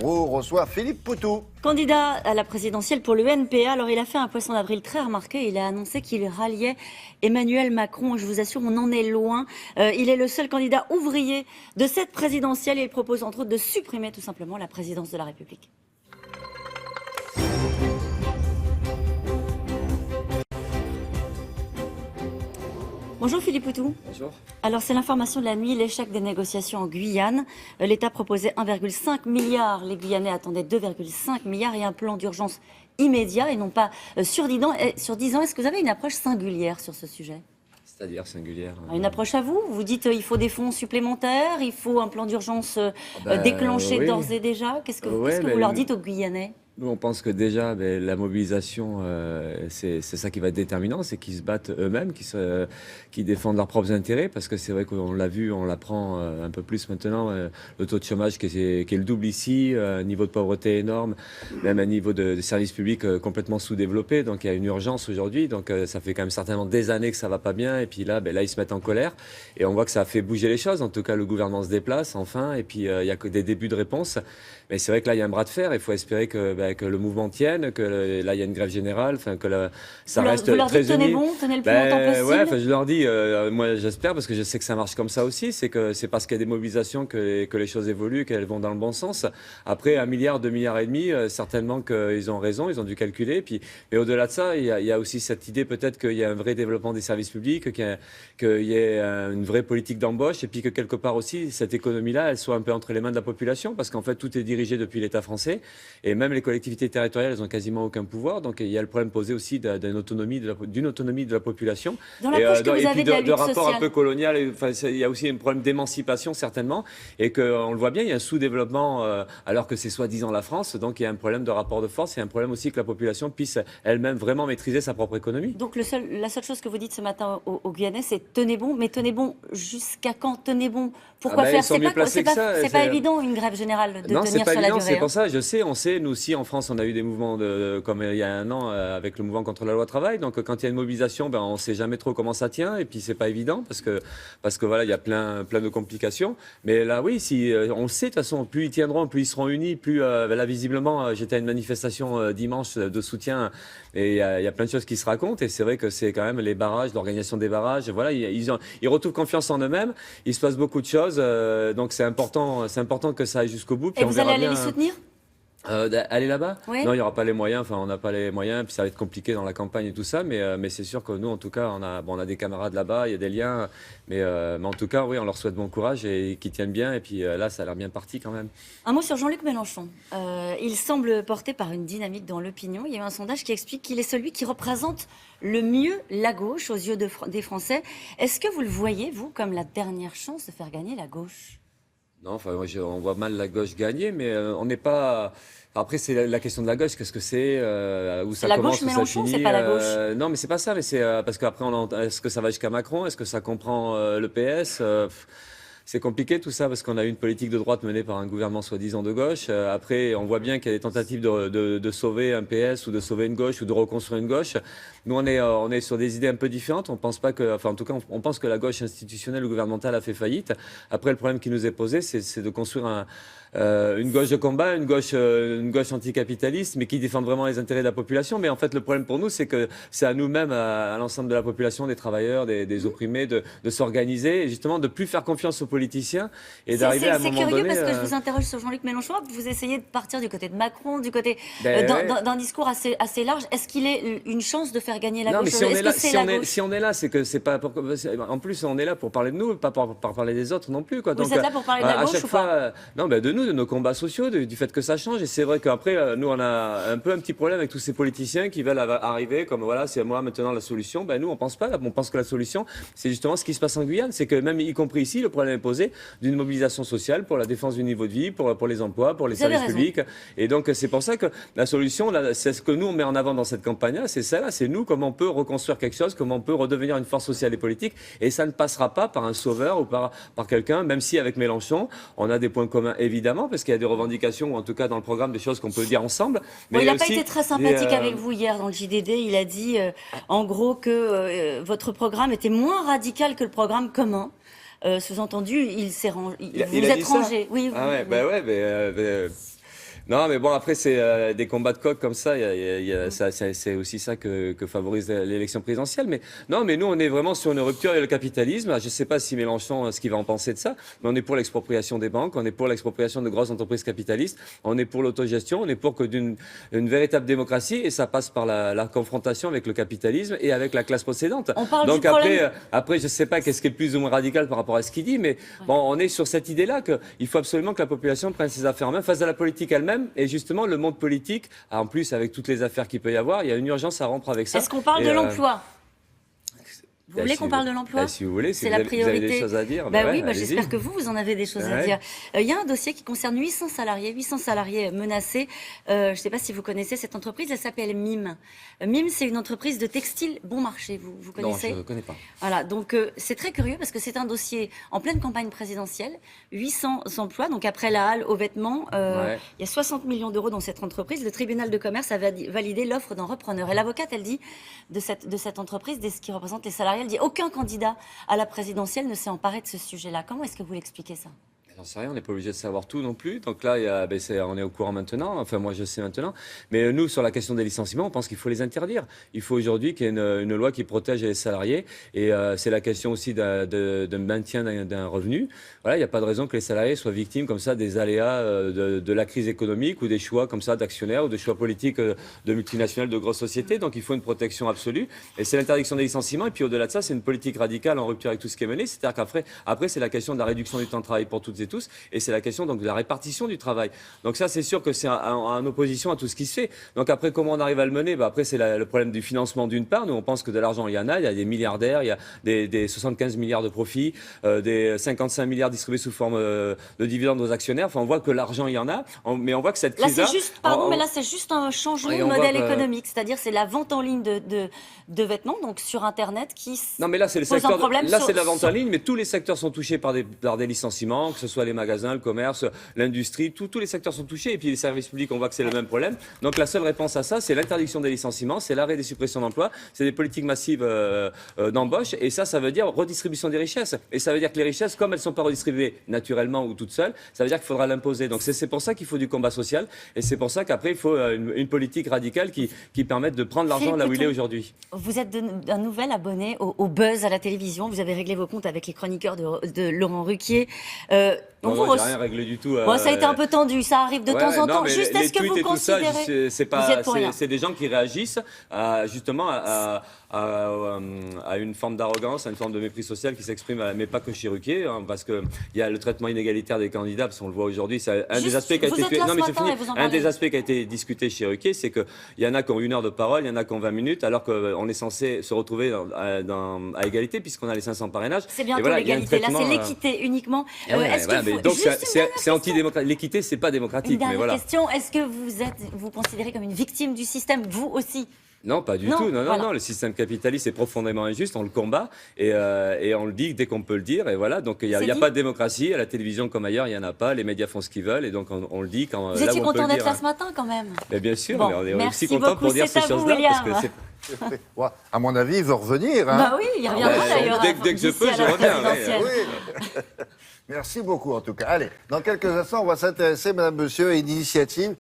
L'info reçoit Philippe Poutou. Candidat à la présidentielle pour le NPA, alors il a fait un poisson d'avril très remarqué. Il a annoncé qu'il ralliait Emmanuel Macron. Je vous assure, on en est loin. Il est le seul candidat ouvrier de cette présidentielle et il propose entre autres de supprimer tout simplement la présidence de la République. Bonjour Philippe Poutou. Bonjour. Alors c'est l'information de la nuit, l'échec des négociations en Guyane. L'État proposait 1,5 milliard, les Guyanais attendaient 2,5 milliards et un plan d'urgence immédiat et non pas sur 10 ans. Est-ce que vous avez une approche singulière sur ce sujet ? C'est-à-dire singulière. Une approche à vous ? Vous dites il faut des fonds supplémentaires, il faut un plan d'urgence déclenché d'ores et déjà. Qu'est-ce que vous leur dites aux Guyanais ? Nous, on pense que déjà, la mobilisation, c'est ça qui va être déterminant, c'est qu'ils se battent eux-mêmes, qu'ils défendent leurs propres intérêts, parce que c'est vrai qu'on l'a vu, on l'apprend un peu plus maintenant, le taux de chômage qui est le double ici, un niveau de pauvreté énorme, même un niveau de services publics complètement sous-développé, donc il y a une urgence aujourd'hui, donc ça fait quand même certainement des années que ça va pas bien, et puis là, ils se mettent en colère, et on voit que ça a fait bouger les choses, en tout cas le gouvernement se déplace enfin, et puis il y a que des débuts de réponse, mais c'est vrai que là, il y a un bras de fer, il faut espérer que le mouvement tienne, que là il y a une grève générale, ça reste très uni. Vous leur dites tenez bon, tenez le plus longtemps possible. Ouais, je leur dis, moi j'espère parce que je sais que ça marche comme ça aussi, c'est parce qu'il y a des mobilisations que les choses évoluent, qu'elles vont dans le bon sens. Après 1 milliard, 2 milliards et demi, certainement qu'ils ont raison, ils ont dû calculer. Mais au-delà de ça, il y a aussi cette idée peut-être qu'il y a un vrai développement des services publics, qu'il y ait une vraie politique d'embauche, et puis que quelque part aussi cette économie-là, elle soit un peu entre les mains de la population, parce qu'en fait tout est dirigé depuis l'État français, et même les collectivités territoriales, elles ont quasiment aucun pouvoir. Donc il y a le problème posé aussi d'une autonomie de la population. Dans l'approche que vous avez de rapport un peu colonial. Il y a aussi un problème d'émancipation certainement, et qu'on le voit bien, il y a un sous-développement alors que c'est soi-disant la France. Donc il y a un problème de rapport de force. Il y a un problème aussi que la population puisse elle-même vraiment maîtriser sa propre économie. Donc la seule chose que vous dites ce matin aux Guyanais, c'est tenez bon, mais tenez bon jusqu'à quand? Tenez bon. Pourquoi faire? C'est pas évident une grève générale de tenir sur la durée. C'est pour ça, on sait, nous aussi en France, on a eu des mouvements comme il y a un an avec le mouvement contre la loi travail. Donc quand il y a une mobilisation, on ne sait jamais trop comment ça tient, et puis c'est pas évident parce que voilà, il y a plein de complications. Mais là, oui, si on le sait de toute façon, plus ils tiendront, plus ils seront unis, plus là visiblement, j'étais à une manifestation dimanche de soutien, et il y a plein de choses qui se racontent. Et c'est vrai que c'est quand même les barrages, l'organisation des barrages. Voilà, ils retrouvent confiance en eux-mêmes. Il se passe beaucoup de choses, donc c'est important que ça aille jusqu'au bout. Puis et vous allez aller les soutenir? Aller là-bas? Oui. Non, il n'y aura pas les moyens, on n'a pas les moyens, puis ça va être compliqué dans la campagne et tout ça, mais c'est sûr que nous, en tout cas, on a des camarades là-bas, il y a des liens, mais en tout cas, oui, on leur souhaite bon courage et qu'ils tiennent bien, et puis là, ça a l'air bien parti quand même. Un mot sur Jean-Luc Mélenchon. Il semble porté par une dynamique dans l'opinion. Il y a eu un sondage qui explique qu'il est celui qui représente le mieux la gauche aux yeux des Français. Est-ce que vous le voyez, vous, comme la dernière chance de faire gagner la gauche? Non, on voit mal la gauche gagner, mais on n'est pas... Après, c'est la question de la gauche. Qu'est-ce que c'est, où ça commence, où ça finit. C'est pas la gauche. Non, mais c'est pas ça. Mais c'est parce qu'après, est-ce que ça va jusqu'à Macron? Est-ce que ça comprend le PS? C'est compliqué tout ça parce qu'on a eu une politique de droite menée par un gouvernement soi-disant de gauche. Après, on voit bien qu'il y a des tentatives de sauver un PS ou de sauver une gauche ou de reconstruire une gauche. Nous, on est sur des idées un peu différentes. On pense pas que, en tout cas, on pense que la gauche institutionnelle ou gouvernementale a fait faillite. Après, le problème qui nous est posé, c'est de construire une gauche de combat, une gauche anticapitaliste, mais qui défend vraiment les intérêts de la population. Mais en fait, le problème pour nous, c'est que c'est à nous-mêmes, à l'ensemble de la population, des travailleurs, des opprimés, de s'organiser et justement de plus faire confiance aux politiciens et d'arriver à un moment donné... C'est curieux parce que je vous interroge sur Jean-Luc Mélenchon. Vous essayez de partir du côté de Macron, du côté d'un discours assez large. Est-ce qu'il est une chance de faire gagner la gauche? Si on est là, c'est que c'est pas... En plus, on est là pour parler de nous, pas pour parler des autres non plus. Vous êtes là pour parler de la gauche ou pas? Non, de nous, de nos combats sociaux, du fait que ça change. Et c'est vrai qu'après, nous, on a un petit problème avec tous ces politiciens qui veulent arriver comme voilà, c'est moi maintenant la solution. Nous, on pense pas. On pense que la solution, c'est justement ce qui se passe en Guyane. C'est que même, y compris ici, le problème est posé d'une mobilisation sociale pour la défense du niveau de vie, pour les emplois, pour les services publics. Et donc, c'est pour ça que la solution, c'est ce que nous, on met en avant dans cette campagne-là, c'est ça, c'est nous, comment on peut reconstruire quelque chose, comment on peut redevenir une force sociale et politique. Et ça ne passera pas par un sauveur ou par quelqu'un, même si avec Mélenchon, on a des points communs évidemment, parce qu'il y a des revendications, ou en tout cas dans le programme, des choses qu'on peut dire ensemble. Mais il n'a pas été très sympathique avec vous hier dans le JDD. Il a dit, en gros, que votre programme était moins radical que le programme commun. Sous-entendu, vous êtes rangé. Oui, ah ouais, Non, mais bon, après, c'est des combats de coq comme ça. C'est aussi ça que favorise l'élection présidentielle. Mais non, mais nous, on est vraiment sur une rupture avec le capitalisme. Je ne sais pas si Mélenchon, ce qu'il va en penser de ça, mais on est pour l'expropriation des banques, on est pour l'expropriation de grosses entreprises capitalistes, on est pour l'autogestion, on est pour une véritable démocratie, et ça passe par la confrontation avec le capitalisme et avec la classe possédante. On parle Donc du problème... après, je ne sais pas qu'est-ce qui est plus ou moins radical par rapport à ce qu'il dit, mais bon, on est sur cette idée-là qu'il faut absolument que la population prenne ses affaires en main, fasse de la politique elle-même. Et justement, le monde politique, en plus, avec toutes les affaires qu'il peut y avoir, il y a une urgence à rompre avec ça. Est-ce qu'on parle de l'emploi? Vous voulez si qu'on parle de l'emploi? Si vous voulez, si c'est vous la avez, priorité. vous avez des choses à dire. Oui, j'espère que vous en avez des choses à dire. Il y a un dossier qui concerne 800 salariés menacés. Je ne sais pas si vous connaissez cette entreprise, elle s'appelle MIM. MIM, c'est une entreprise de textile bon marché. Vous connaissez? Non, je ne connais pas. Voilà, donc c'est très curieux parce que c'est un dossier en pleine campagne présidentielle. 800 emplois, donc après la halle aux vêtements, il y a 60 millions d'euros dans cette entreprise. Le tribunal de commerce a validé l'offre d'un repreneur. Et l'avocate, elle dit, de cette entreprise, ce qui représente les salariés, elle dit aucun candidat à la présidentielle ne s'est emparé de ce sujet-là. Comment est-ce que vous l'expliquez ça? J'en sais rien, on n'est pas obligé de savoir tout non plus. Donc là, on est au courant maintenant. Enfin, moi, je sais maintenant. Mais nous, sur la question des licenciements, on pense qu'il faut les interdire. Il faut aujourd'hui qu'il y ait une loi qui protège les salariés. Et c'est la question aussi de maintien d'un revenu. Voilà, il n'y a pas de raison que les salariés soient victimes comme ça des aléas de la crise économique ou des choix comme ça d'actionnaires ou des choix politiques de multinationales, de grosses sociétés. Donc il faut une protection absolue. Et c'est l'interdiction des licenciements. Et puis au-delà de ça, c'est une politique radicale en rupture avec tout ce qui est mené. C'est-à-dire qu'après, c'est la question de la réduction du temps de travail pour toutes et tous, et c'est la question donc de la répartition du travail. Donc ça, c'est sûr que c'est en opposition à tout ce qui se fait. Donc après, comment on arrive à le mener? Après, c'est le problème du financement d'une part. Nous, on pense que de l'argent, il y en a. Il y a des milliardaires, il y a des 75 milliards de profits, des 55 milliards distribués sous forme de dividendes aux actionnaires. Enfin, on voit que l'argent, il y en a. Mais on voit que cette crise-là... Là, c'est juste un changement de modèle économique. C'est-à-dire, c'est la vente en ligne de vêtements, donc sur Internet, qui non, mais là, c'est le pose un secteur. problème. Là, c'est de la vente en ligne, mais tous les secteurs sont touchés par des licenciements, que ce soit les magasins, le commerce, l'industrie, tous les secteurs sont touchés. Et puis les services publics, on voit que c'est le même problème. Donc la seule réponse à ça, c'est l'interdiction des licenciements, c'est l'arrêt des suppressions d'emplois, c'est des politiques massives d'embauche. Et ça veut dire redistribution des richesses. Et ça veut dire que les richesses, comme elles ne sont pas redistribuées naturellement ou toutes seules, ça veut dire qu'il faudra l'imposer. Donc c'est pour ça qu'il faut du combat social. Et c'est pour ça qu'après, il faut une politique radicale qui permette de prendre l'argent là où il est aujourd'hui. Vous êtes un nouvel abonné au Buzz à la télévision. Vous avez réglé vos comptes avec les chroniqueurs de Laurent Ruquier. Non, j'ai rien réglé du tout. Ça a été un peu tendu, ça arrive de temps en temps. Juste, est-ce que vous considérez... C'est des gens qui réagissent justement à une forme d'arrogance, à une forme de mépris social qui s'exprime, mais pas que chez Ruquier, hein, parce qu'il y a le traitement inégalitaire des candidats, parce qu'on le voit aujourd'hui, c'est un des aspects qui a été... Non, mais je finis. Un des aspects qui a été discuté chez Ruquier, c'est qu'il y en a qui ont 1 heure de parole, il y en a qui ont 20 minutes, alors qu'on est censé se retrouver à égalité, puisqu'on a les 500 parrainages. C'est bientôt l'égalité, là c'est l'équité uniquement. Donc c'est antidémocratique. L'équité, c'est pas démocratique. Une dernière question, est-ce que vous considérez comme une victime du système, vous aussi? Non, pas du tout. Non. Le système capitaliste est profondément injuste. On le combat et on le dit dès qu'on peut le dire. Et voilà. Donc il n'y a pas de démocratie à la télévision comme ailleurs. Il n'y en a pas. Les médias font ce qu'ils veulent et donc on le dit quand. Vous étiez content d'être là ce matin quand même. Mais bien sûr. Bon, mais on est aussi content pour dire ces choses-là parce que ouais, à mon avis, il veut revenir. Hein. Bah oui, il reviendra d'ailleurs. Dès que je peux, je reviens. Oui. Merci beaucoup en tout cas. Allez, dans quelques instants, on va s'intéresser, Madame, Monsieur, à une initiative